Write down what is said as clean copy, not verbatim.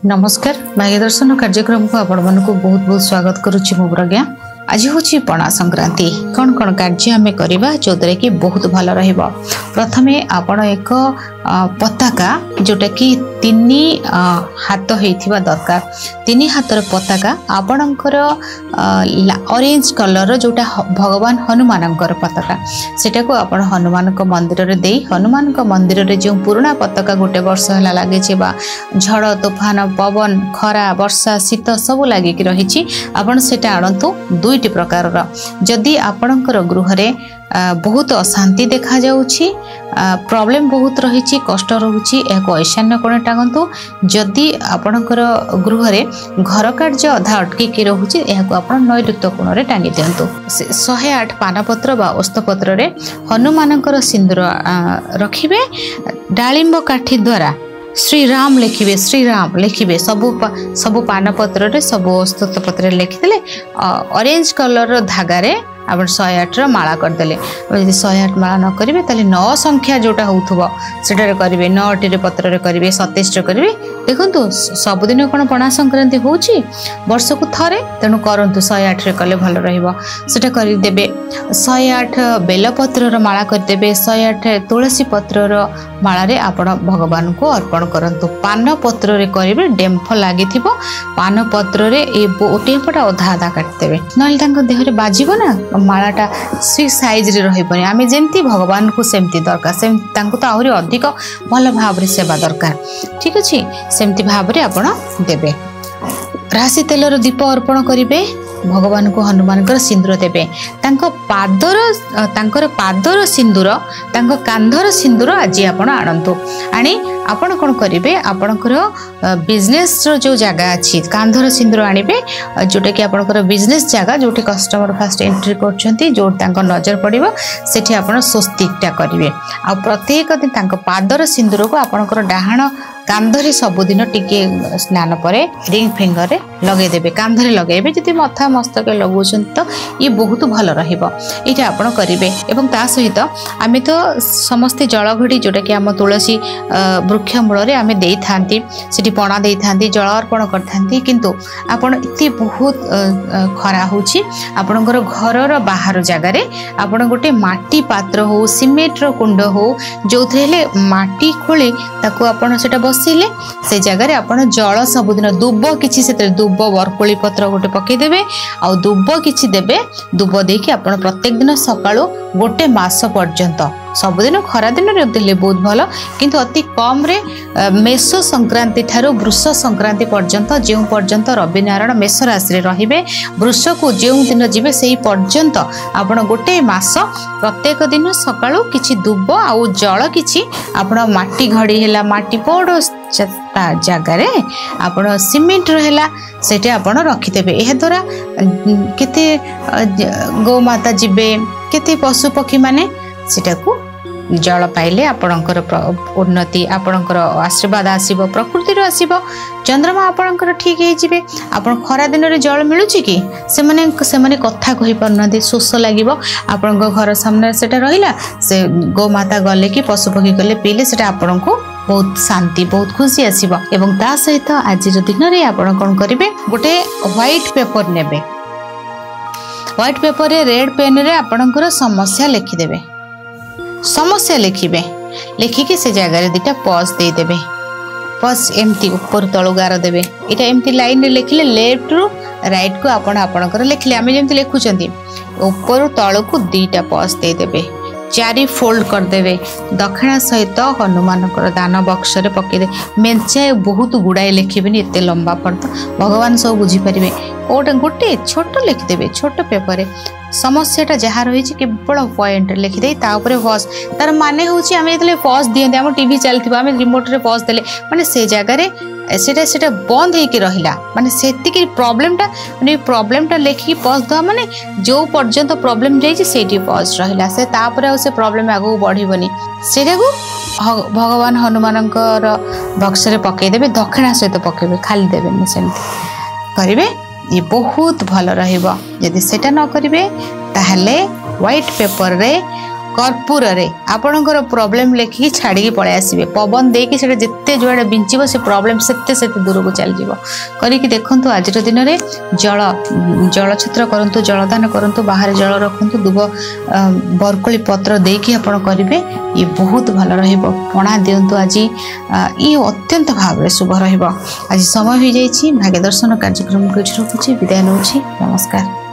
नमस्कार भाग्य दर्शन कार्यक्रम को आपण मन को बहुत बहुत स्वागत करुच्ची मु प्रज्ञा। आज हूँ पणा संक्रांति कौन कौन कार्य आम करवा जो कि बहुत भल रहिबो। प्रथमे आपण एक पताका जोटा कि 3 हाथ होइथिबा दरकार। 3 हाथर पताका आपणकर ऑरेंज कलर जोटा भगवान हनुमान पताका सेटा को आपण हनुमान मंदिर रे देई हनुमान मंदिर रे जो पुराना पताका गोटे वर्ष हला लागे छे बा झड़ तूफान पवन खरा वर्षा शीत सब लागिक रही आपण सेटा आणंतु 2टी प्रकार जदि आपणकर गृह रे बहुत अशांति देखा जाउछि प्रॉब्लम बहुत रही कष्ट रोची ईशान्य कोणे टांगतु जदि आपणकर गृह रे घर कार्य अधा अटकी रोचे आपण नैऋत्य कोण रे टांगी दिंतु। 108 पानपत्र बा ओस्तपत्र रे हनुमानकर सिंदूर रखिबे। डालिंब काठी द्वारा श्री राम लिखिबे सबु पानपत्र रे सबु ओस्तपत्र लिखिदेले ऑरेंज कलर धागा रे आपण 108 माला करदेले। यदि 108 माला न करिवे ताले 9 संख्या जोटा होउथबो सेटा रे करिवे 9टी रे पत्र रे करिवे 27 रे करिवे। देखंतु सबुदिन कोन पणा संक्रांति होउची वर्ष को थरे तेनु करंतु 108 रे कले भल रहिबो सेटा करि देबे। 108 बेल पत्र रो माला कर देबे। 108 तुलसी पत्र रो माला रे आपण भगवान को अर्पण करंतु। पान पत्र रे करिवे डेम्फ लागिथिबो पान पत्र रे ए टेम्पटा अधा आधा काट देबे नल तांको देह रे बाजिबो ना मालाटा सी साइज रे रहिबनी। आमे जेंती भगवान को सेमती दरकार सेम तांको तो आहुरी अधिक भल भाव रे सेवा दरकार। ठीक अछि सेमती भाव रे आपण देबे। राशि तेलर दीप अर्पण करिवे। भगवान को हनुमान सिंदूर देबे। तांको पादर सिंदूर तांको कांधर सिंदूर आज आपण आणंतु आनी आपण कोन करिवे आपणकर बिजनेस जो जगह अछि कांधर सिंदूर आनिबे जोटा कि आपणकर बिजनेस जगह जोटी कस्टमर फास्ट एंट्री करछंती जो तांको नजर पड़िबो सेठी आपण स्वस्तिकटा करिवे। आ प्रत्येक दिन तांको पादर सिंदूर को आपणकर डाहाण कांधरे सबुदिन टिके स्नान परे रिंग फिंगर रे लगे देबे कांधरे लगेबे। जति मथा मस्तक लगौछन तो ये बहुत भल रहिबो एटा आपण करिवे। एवं ता सहित आमे तो समस्त जलघड़ी जोटा कि आम तुलसी वृक्ष मूल रे आमे देई थांती सिटी पणा देई थांती जल अर्पण कर थांती किंतु आपण इति बहुत खरा होछि आपणकर घरर बाहर जगह रे आपण गोटे माटी पात्र हो सिमेंट रो कुंड हो जोथरेले माटी खोले ताको आपण सेटा बसिले से जगह रे आपण जल सबुदिन दुब किछि सेते दुब बरकोली पत्र गोटे पके देबे आ दुब किछि देबे दुब देकी आपण प्रत्येक दिन सकाळो गोटे मास पर्यंत सबुदिन खरा दिन रे देले बहुत भलो किंतु अति कम रे मेष संक्रांति ठारो वृष संक्रांति पर्यंत जे पर्यंत रवि नारायण मेष राशि रे रहिबे वृष को जे दिन जिबे सेही पर्यंत आपण गोटे मास प्रत्येक दिन सकाळो किछि दुब आ जल किछि आपण माटी घड़ी हैला माटी बड़ जगह रे आपण सीमेंट रहेला सेटे आपण रखिदेबे। एह द्वारा केते गौमाता जिबे केते पशु पक्षी माने सेटा को जल पाइले आपणकर उन्नति आपणकर आशीर्वाद आसीबो प्रकृति रो आसीबो चंद्रमा आपणकर ठीक हे जिबे। आपण खरा दिन रे जल मिलुची कि सेमाने कथा कहि परनथि शोष लागिबो आपणक घर सामने सेटा रहिला से गौमाता गले कि पशु पक्षी गले पीले सेटा आपणको बहुत शांति बहुत खुशी आसीबो। एवं ता सहित आज दिन रे आपण कोन करिवे गोटे व्हाइट पेपर नेबे। व्हाइट पेपर रे रेड पेन रे आपणकर समस्या लिखि देबे समस्या लिखिबे लिखिकी से जगह रे दिटा पॉज दे देबे पॉज एमती ऊपर तळु गार देबे एटा एमती लाइन रे लिखिले लेफ्ट रु राइट को आपणकर लिखिले आमे जेमती लिखुचंती ऊपर तळु को दीटा पॉज दे देबे 4 फोल्ड कर देबे दक्षिणा सहित हनुमान दान बक्स रे पके दे मेंचे बहुत गुडाए लिखिबेनी एते लंबा पर्यंत भगवान सब बुझी परिबे गोटे छोट लिखिदेबे छोट पेपर रे समस्याटा जहाँ रही केवल पॉइंट लिखिदे तापर पॉज तार माने होची आमे जतले पॉज दियंते हम टीवी चलथिबा आमे रिमोट रे पॉज देले माने से जगह रे सेटा बंद हेकि रहिला माने सेतिकी प्रॉब्लमटा लेखि पॉज द माने जो पर्यंत प्रॉब्लम जाई सेठी पॉज रहिला से तापर से प्रॉब्लम आगो बढ़िबनी सेटा को भगवान हनुमानकर बक्स रे पके देबे दक्षिणा सहित पकेबे खाली देबे सेमती करिवे ये बहुत भल रहिबो। यदि सेटा न करिवे ताहले व्हाइट पेपर रे कर्पूर आपणकर प्रोब्लेम लेखिकी छाड़ी पलि आसबे पवन देकी से जिते जुआड़े बिंचब से प्रोब्लेम से दूर को चल करके देखूँ आज दिन में जल छत्र करूँ जलदान करूँ बाहर जल रखु दुब बरकोली पत्र देकी आप करेंगे ये बहुत भल रहा दिंतु आज ये अत्यंत भाव शुभ रहा आज समय हो जाए भाग्य दर्शन कार्यक्रम को रखुच्छी विदाय नौछि नमस्कार।